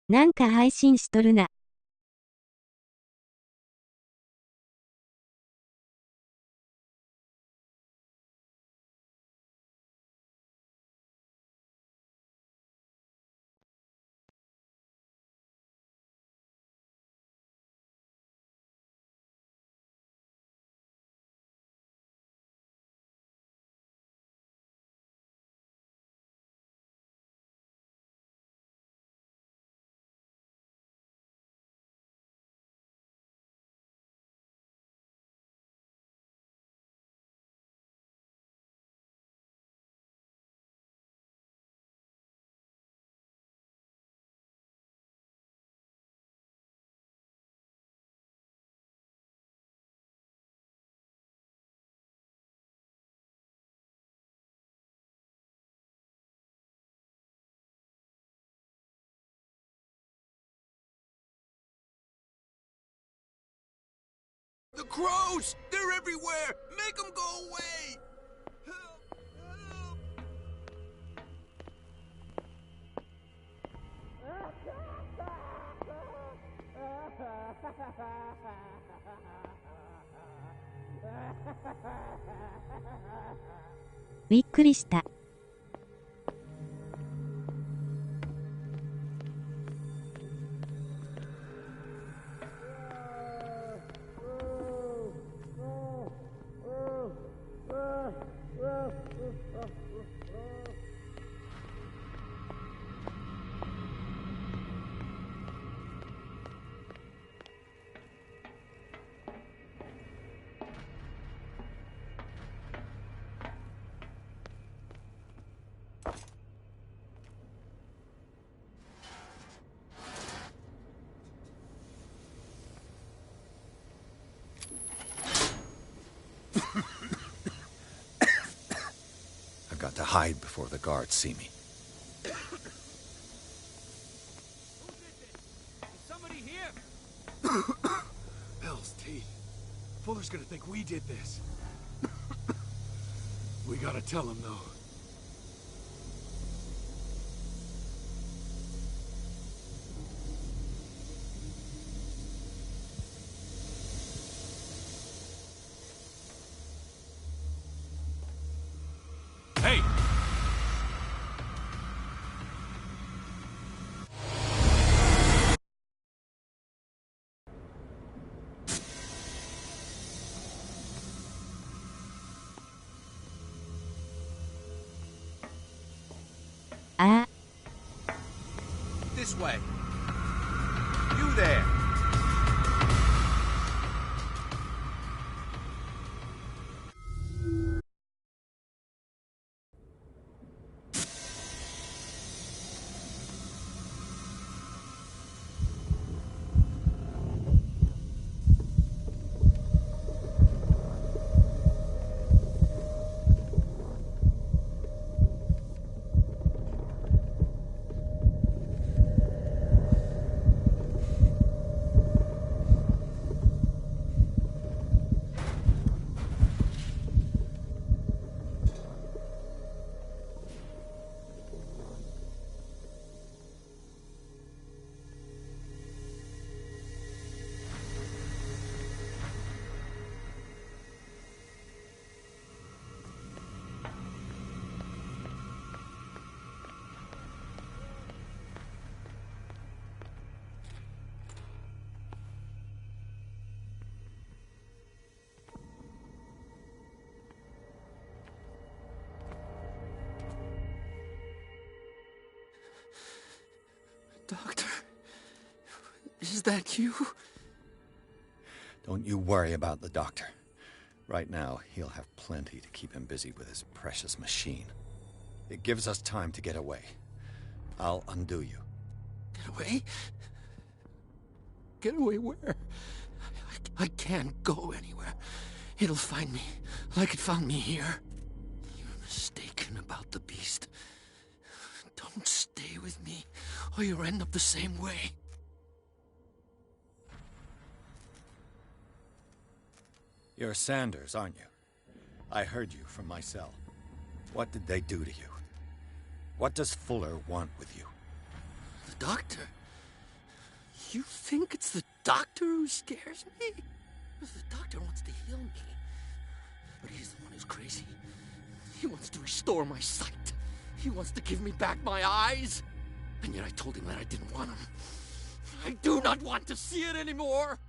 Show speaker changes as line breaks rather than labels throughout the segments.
なんか配信しとるな。
The crows! They're everywhere! Make them go away! Help! Help!
「びっくりした」
I've got to hide before the guards see me.
Is somebody here? Hell's teeth. Fuller's gonna think we did this. We gotta tell him, though. Hey!
Ah.
This way. You there.
Doctor, is that you?
Don't you worry about the doctor. Right now, he'll have plenty to keep him busy with his precious machine. It gives us time to get away. I'll undo you.
Get away? Get away where? I can't go anywhere. It'll find me, like it found me here. You're mistaken about the beast. Don't stay with me, or you'll end up the same way.
You're Sanders, aren't you? I heard you from my cell. What did they do to you? What does Fuller want with you?
The doctor? You think it's the doctor who scares me? The doctor wants to heal me. But he's the one who's crazy. He wants to restore my sight. He wants to give me back my eyes. And yet I told him that I didn't want him. I do not want to see it anymore.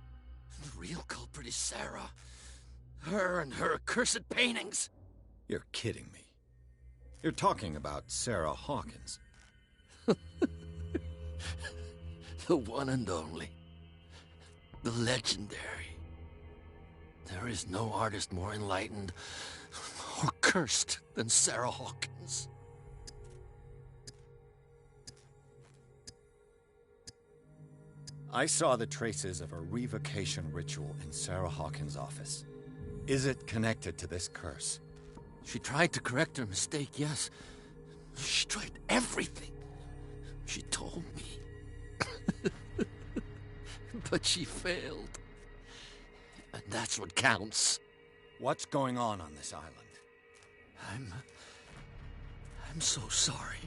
The real culprit is Sarah. Her and her accursed paintings.
You're kidding me. You're talking about Sarah Hawkins.
The one and only. The legendary. There is no artist more enlightened or cursed than Sarah Hawkins.
I saw the traces of a revocation ritual in Sarah Hawkins' office. Is it connected to this curse?
She tried to correct her mistake, yes. She tried everything. She told me. But she failed. And that's what counts.
What's going on this island?
I'm so sorry.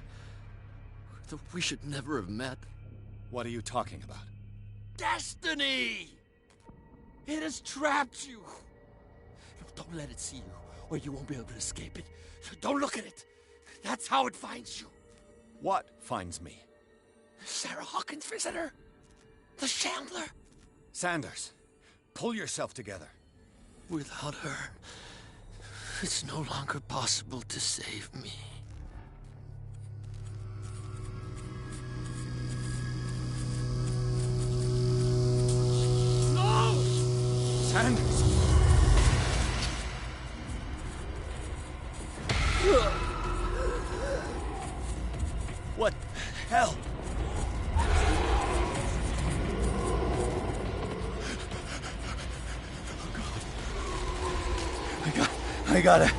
We should never have met.
What are you talking about?
Destiny! It has trapped you. Don't let it see you, or you won't be able to escape it. Don't look at it. That's how it finds you.
What finds me?
Sarah Hawkins' visitor. The Shambler.
Sanders, pull yourself together.
Without her, it's no longer possible to save me. No!
Sanders! What the hell? I gotta...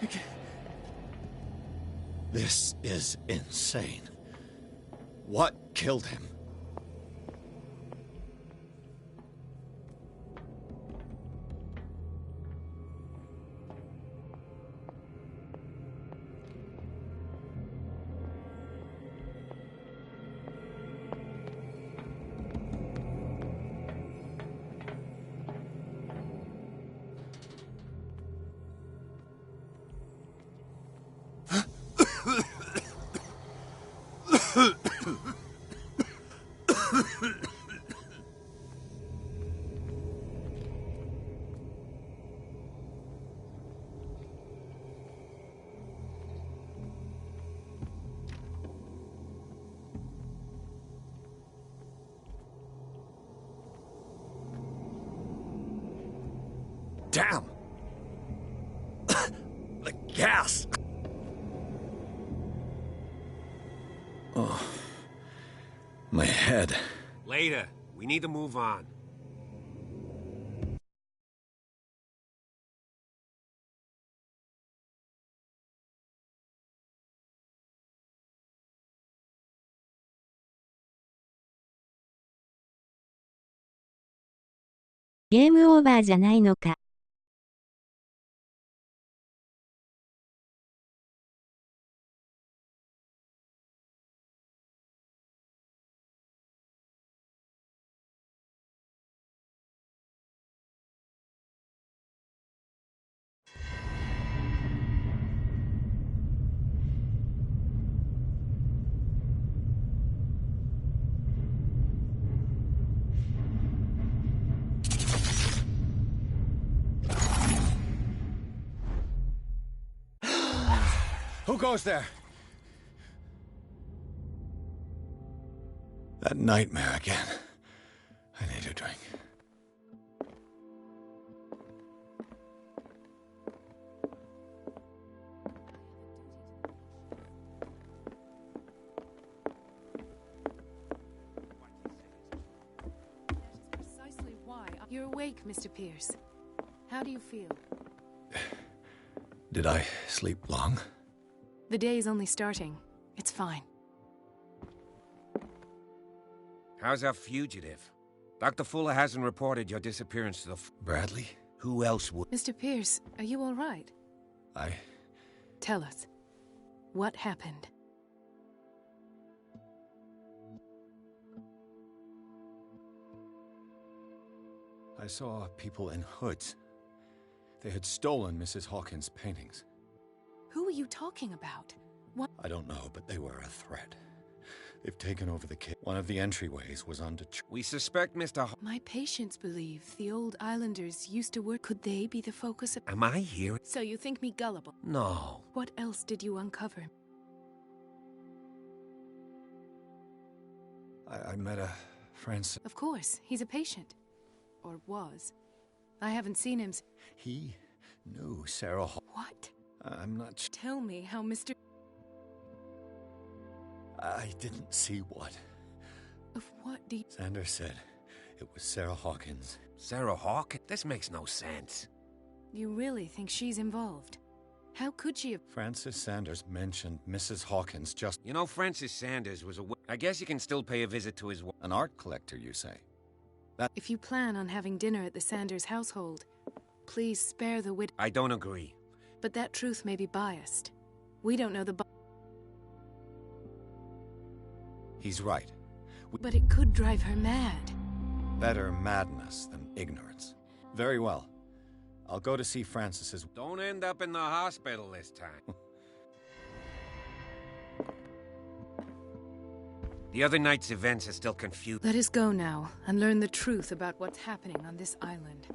Okay. This is insane. What killed him? Damn! The gas! Oh. My head.
Later. We need to move on.
ゲームオーバーじゃないのか。
Who goes there? That nightmare again. I need a drink.
Precisely why. You're awake, Mr. Pierce. How do you feel?
Did I sleep long?
The day is only starting. It's fine.
How's our fugitive? Dr. Fuller hasn't reported your disappearance to the...
Bradley?
Who else would?
Mr. Pierce, are you all right?
I
Tell us. What happened?
I saw people in hoods. They had stolen Mrs. Hawkins' paintings.
Who are you talking about? What?
I don't know, but they were a threat. They've taken over the cave. One of the entryways was under...
We suspect Mr.
My patients believe the old islanders used to work. Could they be the focus of...
Am I here?
So you think me gullible?
No.
What else did you uncover?
I met a Francis.
Of course, he's a patient. Or was. I haven't seen him.
He knew Sarah
What?
I'm not sure.
Tell me how Mr.
I didn't see what.
Of what do you...
Sanders said it was Sarah Hawkins.
Sarah Hawkins? This makes no sense.
You really think she's involved? How could she have...
Francis Sanders mentioned Mrs. Hawkins just...
You know, Francis Sanders was a... I guess you can still pay a visit to his...
An art collector, you say?
If you plan on having dinner at the Sanders household, please spare the widow.
I don't agree.
But that truth may be biased. We don't know the...
He's right.
But it could drive her mad.
Better madness than ignorance. Very well. I'll go to see Francis's...
Don't end up in the hospital this time. The other night's events are still confused.
Let us go now and learn the truth about what's happening on this island.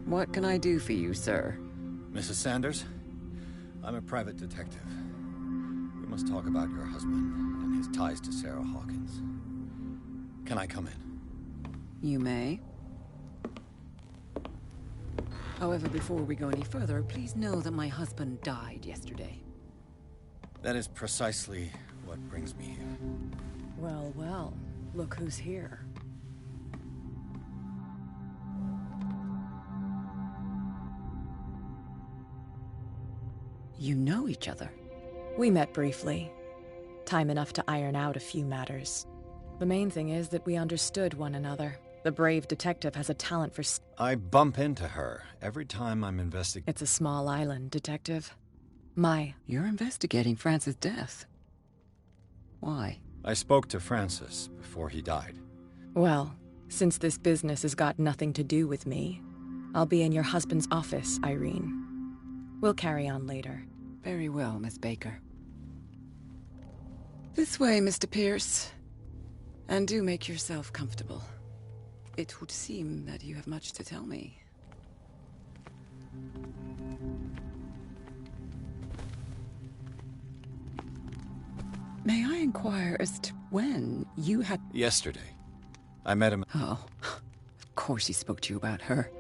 What can I do for you, sir?
Mrs. Sanders? I'm a private detective. We must talk about your husband and his ties to Sarah Hawkins. Can I come in?
You may. However, before we go any further, please know that my husband died yesterday.
That is precisely what brings me here.
Well, well, look who's here. You know each other.
We met briefly. Time enough to iron out a few matters. The main thing is that we understood one another. The brave detective has a talent for...
I bump into her every time I'm investigating.
It's a small island, detective.
You're investigating Francis' death. Why?
I spoke to Francis before he died.
Well, since this business has got nothing to do with me, I'll be in your husband's office, Irene. We'll carry on later.
Very well, Miss Baker. This way, Mr. Pierce. And do make yourself comfortable. It would seem that you have much to tell me. May I inquire as to when you had...
Yesterday. I met him...
Oh, of course he spoke to you about her.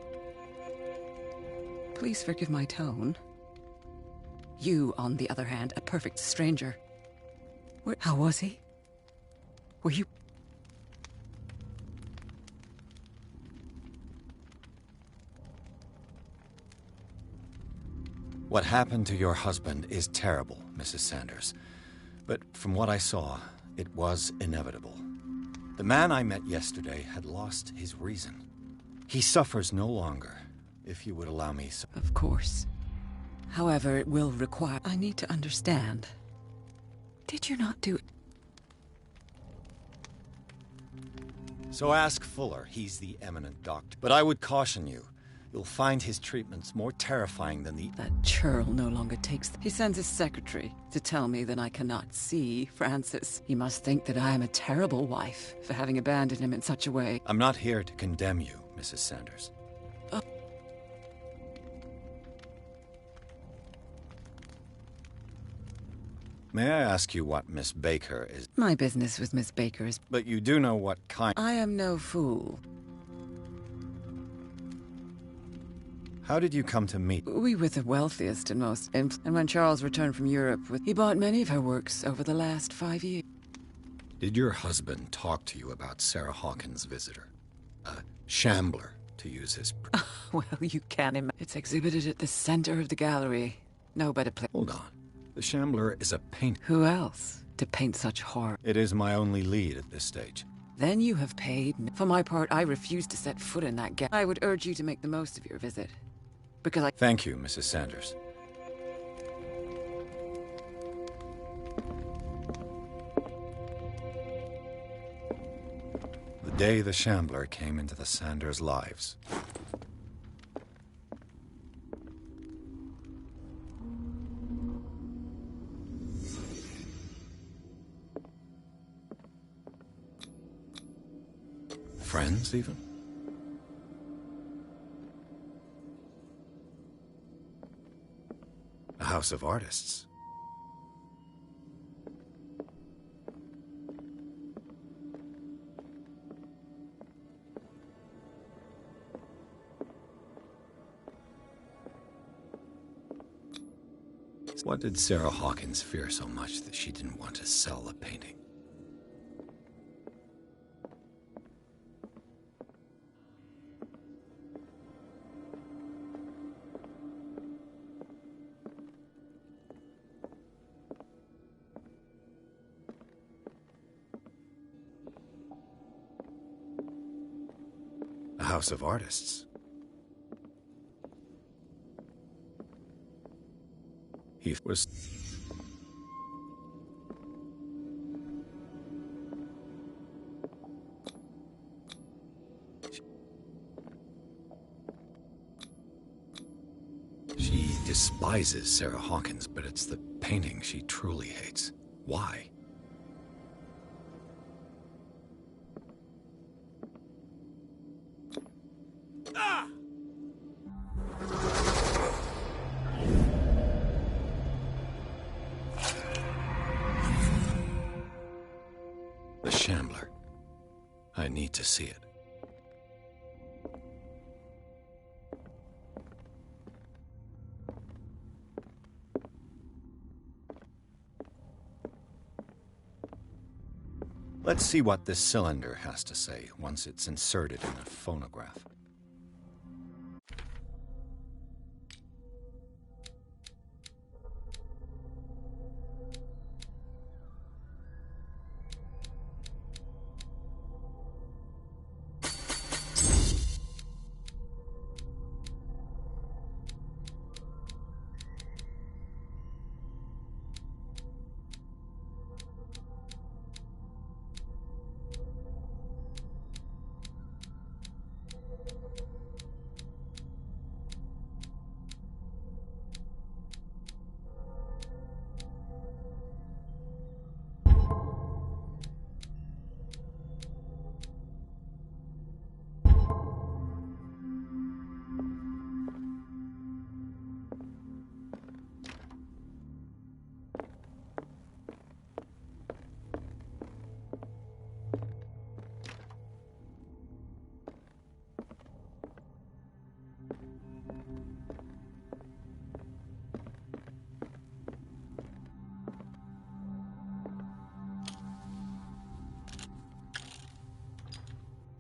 Please forgive my tone. You, on the other hand, a perfect stranger. How was he? Were you...
What happened to your husband is terrible, Mrs. Sanders. But from what I saw, it was inevitable. The man I met yesterday had lost his reason. He suffers no longer, if you would allow me so.
Of course. However, it will require... I need to understand. Did you not do...
So ask Fuller, he's the eminent doctor. But I would caution you, You'll find his treatments more terrifying than the...
That churl no longer takes... He sends his secretary to tell me that I cannot see Francis. He must think that I am a terrible wife for having abandoned him in such a way.
I'm not here to condemn you, Mrs. Sanders. May I ask you what Miss Baker is...
My business with Miss Baker is...
But you do know what kind...
I am no fool.
How did you come to meet...
We were the wealthiest and most... And when Charles returned from Europe, he bought many of her works over the last 5 years.
Did your husband talk to you about Sarah Hawkins' visitor? A shambler, to use his...
Well, you can imagine. It's exhibited at the center of the gallery. No better place.
Hold on. The shambler is a painter.
Who else to paint such horror?
It is my only lead at this stage.
Then you have paid me. For my part, I refuse to set foot in that gallery. I would urge you to make the most of your visit. Because I...
Thank you, Mrs. Sanders. The day the shambler came into the Sanders' lives. Friends, even? A house of artists. What did Sarah Hawkins fear so much that she didn't want to sell the painting? A house of artists. He was... She despises Sarah Hawkins, but it's the painting she truly hates. Why? The Shambler. I need to see it. Let's see what this cylinder has to say once it's inserted in a phonograph.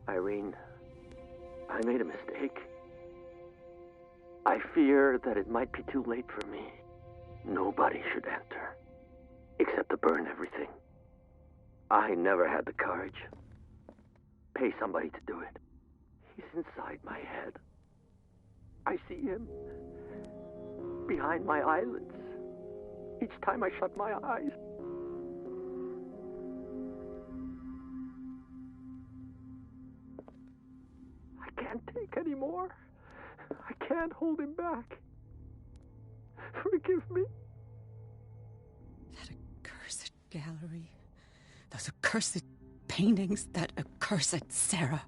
Irene, I made a mistake. I fear that it might be too late for me. Nobody should enter, except to burn everything. I never had the courage. Pay somebody to do it. He's inside my head. I see him behind my eyelids each time I shut my eyes. I can't take any more.
can't hold him back. Forgive me.
That accursed gallery. Those accursed paintings. That accursed Sarah.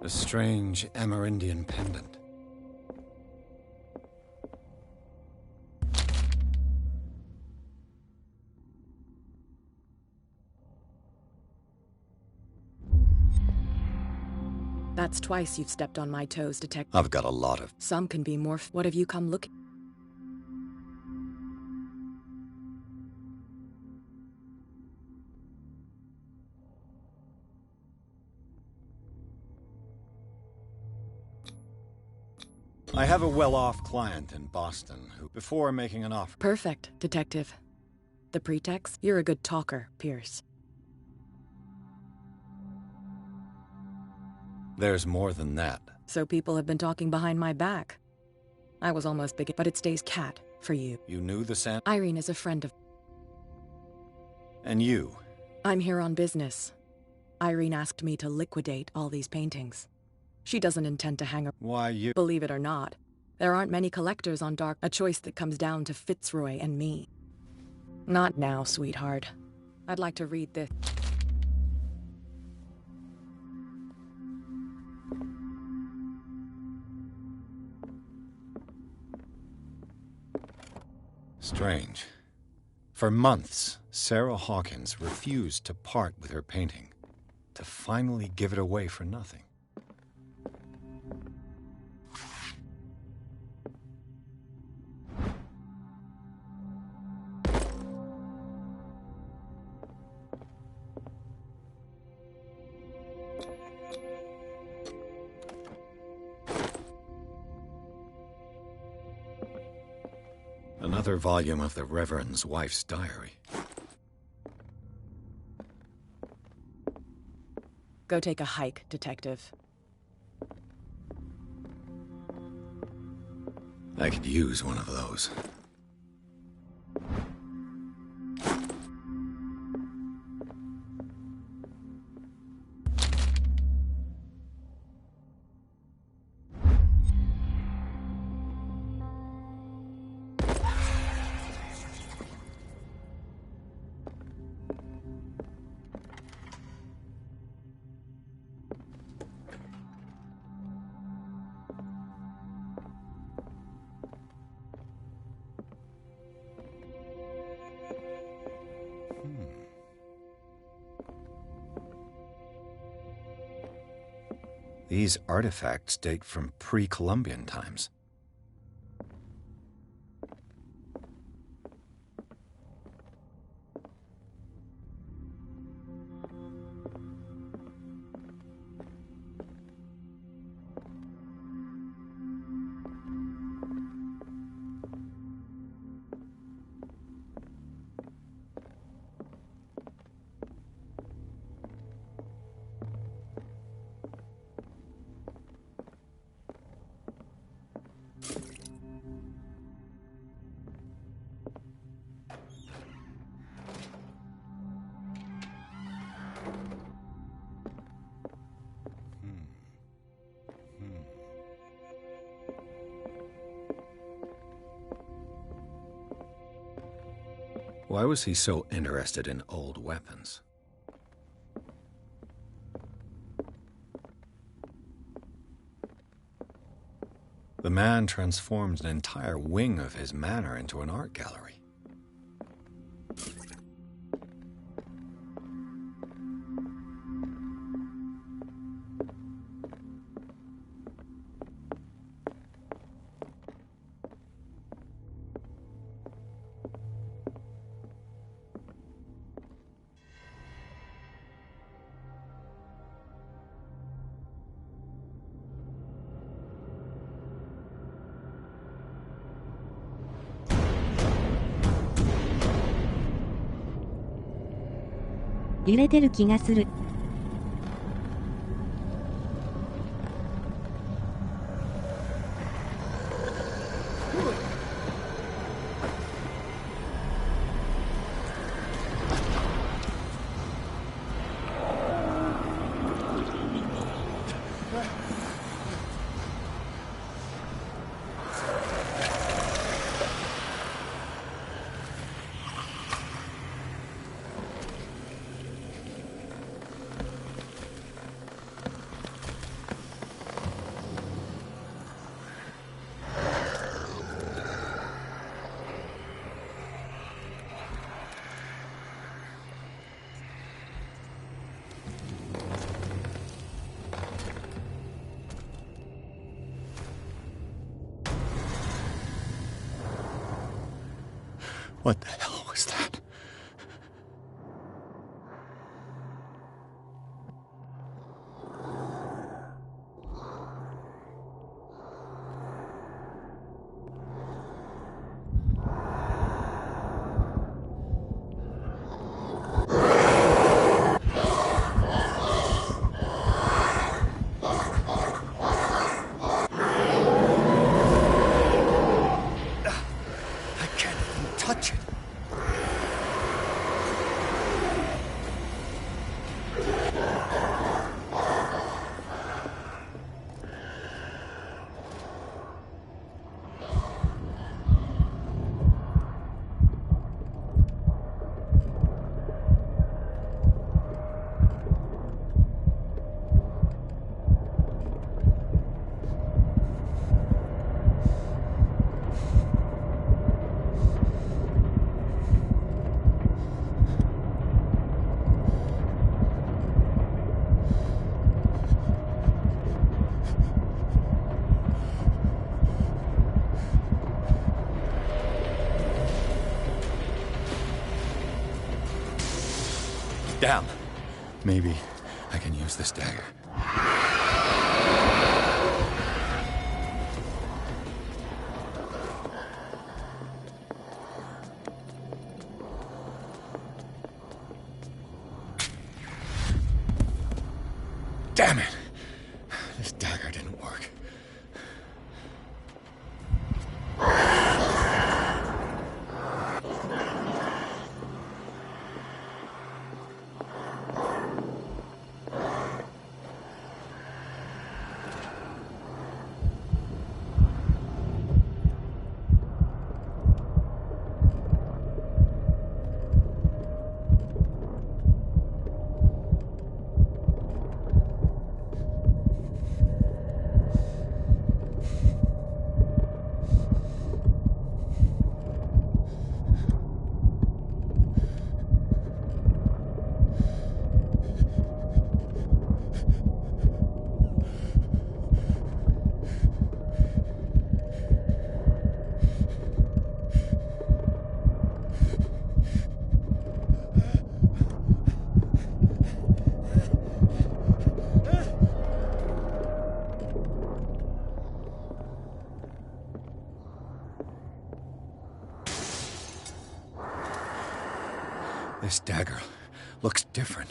A strange Amerindian pendant.
That's twice you've stepped on my toes, Detective.
I've got a lot of...
Some can be more... What have you come looking...
I have a well-off client in Boston who, before making an offer...
Perfect, Detective. The pretext? You're a good talker, Pierce.
There's more than that.
So people have been talking behind my back. I was almost big, but it stays cat for you.
You knew the Sand...
Irene is a friend of...
And you?
I'm here on business. Irene asked me to liquidate all these paintings. She doesn't intend to hang her.
Why, you...
Believe it or not, there aren't many collectors on Dark. A choice that comes down to Fitzroy and me. Not now, sweetheart. I'd like to read this.
Strange. For months, Sarah Hawkins refused to part with her painting, to finally give it away for nothing. Another volume of the Reverend's wife's diary.
Go take a hike, Detective.
I could use one of those. These artifacts date from pre-Columbian times. Why was he so interested in old weapons? The man transformed an entire wing of his manor into an art gallery.
揺れてる気がする。
What the hell was that? I can't even touch it. Damn. Maybe I can use this dagger. Damn it! This dagger didn't work. This dagger looks different.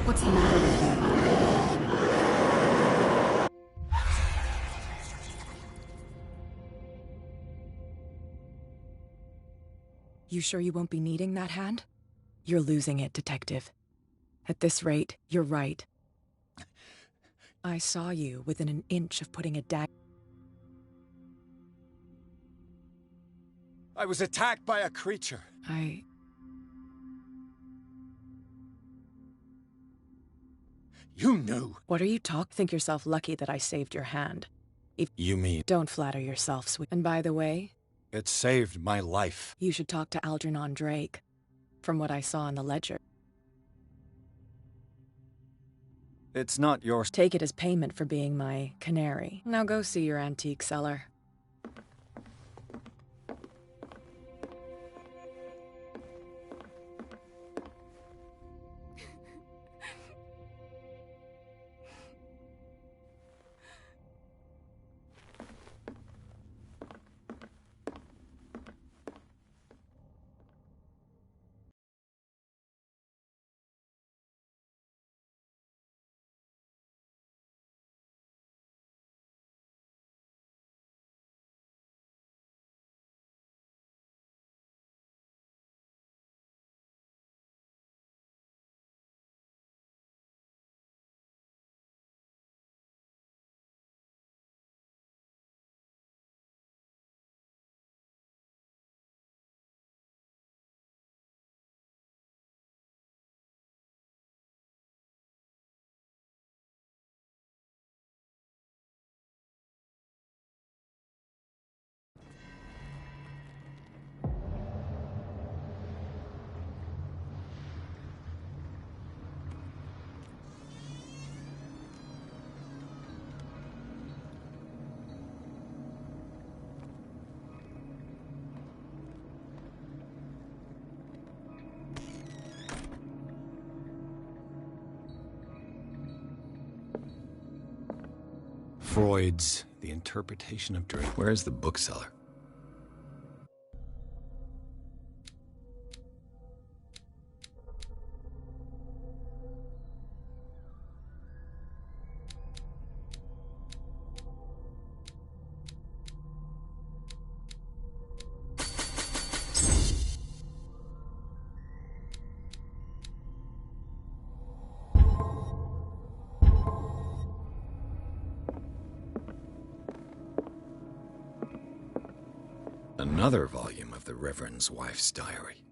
What's the matter with you? You sure you won't be needing that hand? You're losing it, Detective. At this rate, you're right. I saw you within an inch of putting a dagger.
I was attacked by a creature. You knew.
What are you Think yourself lucky that I saved your hand.
You mean
Don't flatter yourself, sweet. And by the way,
it saved my life?
you should talk to Algernon Drake. From what I saw in the ledger.
It's not yours.
Take it as payment for being my canary. Now go see your antique seller.
Freud's The Interpretation of Dreams. Where's the bookseller? Another volume of the Reverend's wife's diary.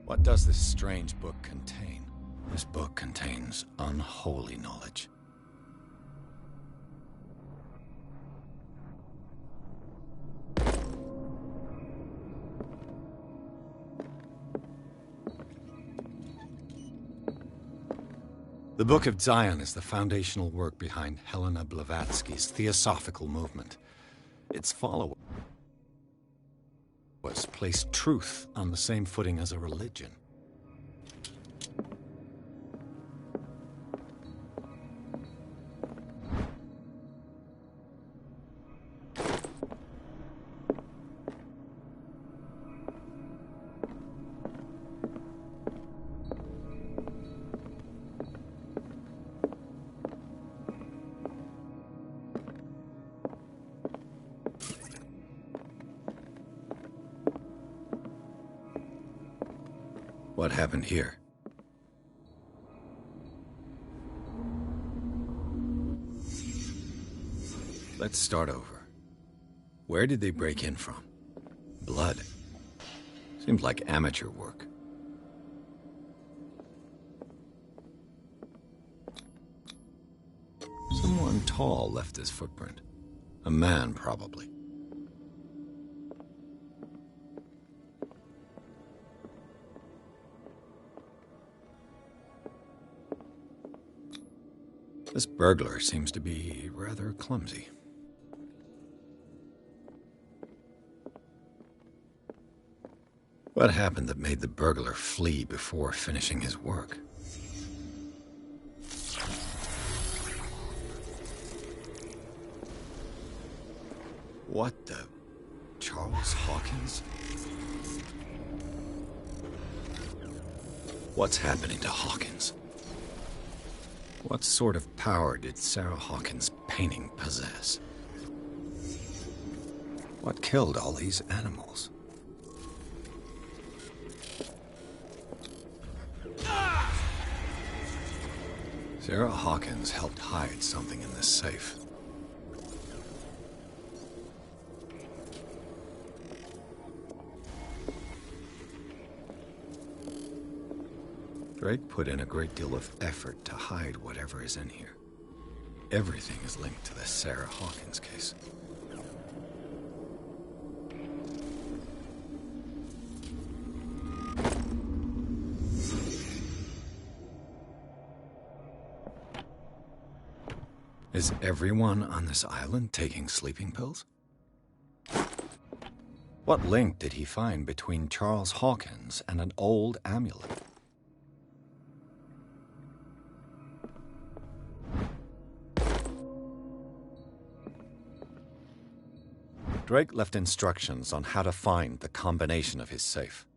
What does this strange book contain? This book contains unholy knowledge. The Book of Zion is the foundational work behind Helena Blavatsky's Theosophical movement. Its followers placed truth on the same footing as a religion. What happened here? Let's start over. Where did they break in from? Blood. Seems like amateur work. Someone tall left this footprint. A man, probably. This burglar seems to be rather clumsy. What happened that made the burglar flee before finishing his work? What the... Charles Hawkins? What's happening to Hawkins? What sort of power did Sarah Hawkins' painting possess? What killed all these animals? Sarah Hawkins helped hide something in this safe. Drake put in a great deal of effort to hide whatever is in here. Everything is linked to the Sarah Hawkins case. Is everyone on this island taking sleeping pills? What link did he find between Charles Hawkins and an old amulet? Drake left instructions on how to find the combination of his safe.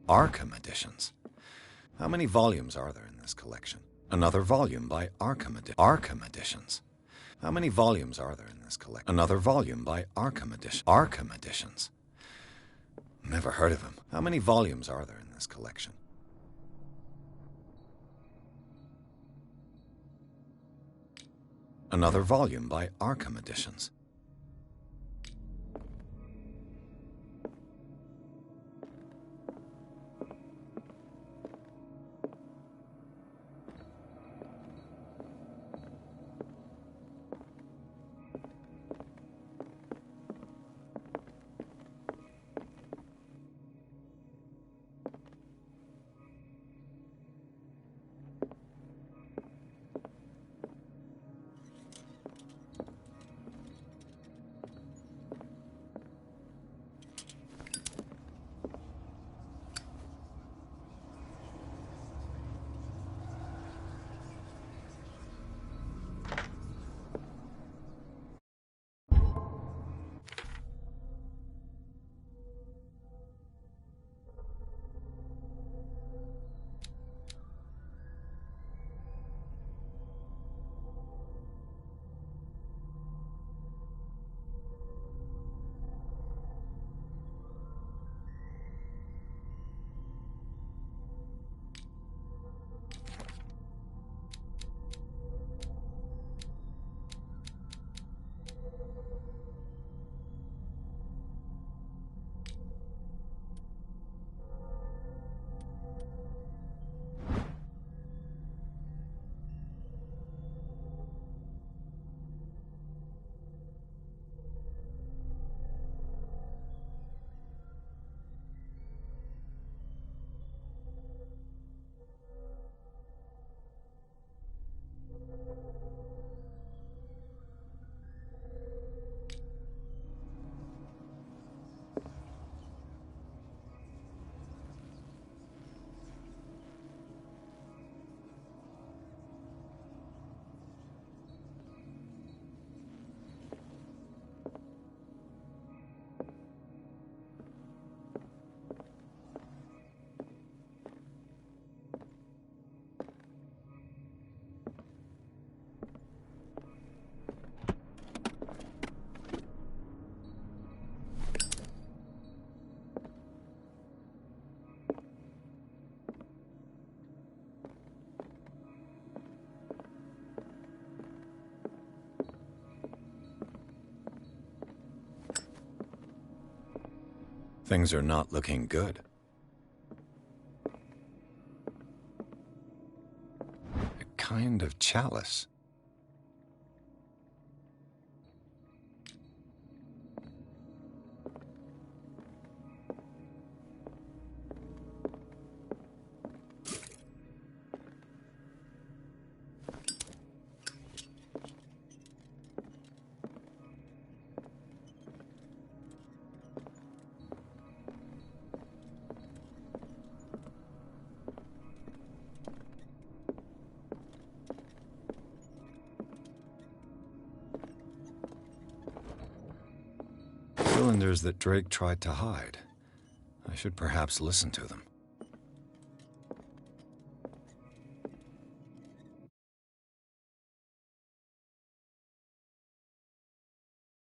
Arkham editions. How many volumes are there in this collection? Another volume by Arkham editions. How many volumes are there in this collection? Another volume by Arkham editions. Never heard of him. How many volumes are there in this collection? Another volume by Arkham editions. Things are not looking good. A kind of chalice. Cylinders that Drake tried to hide. I should perhaps listen to them.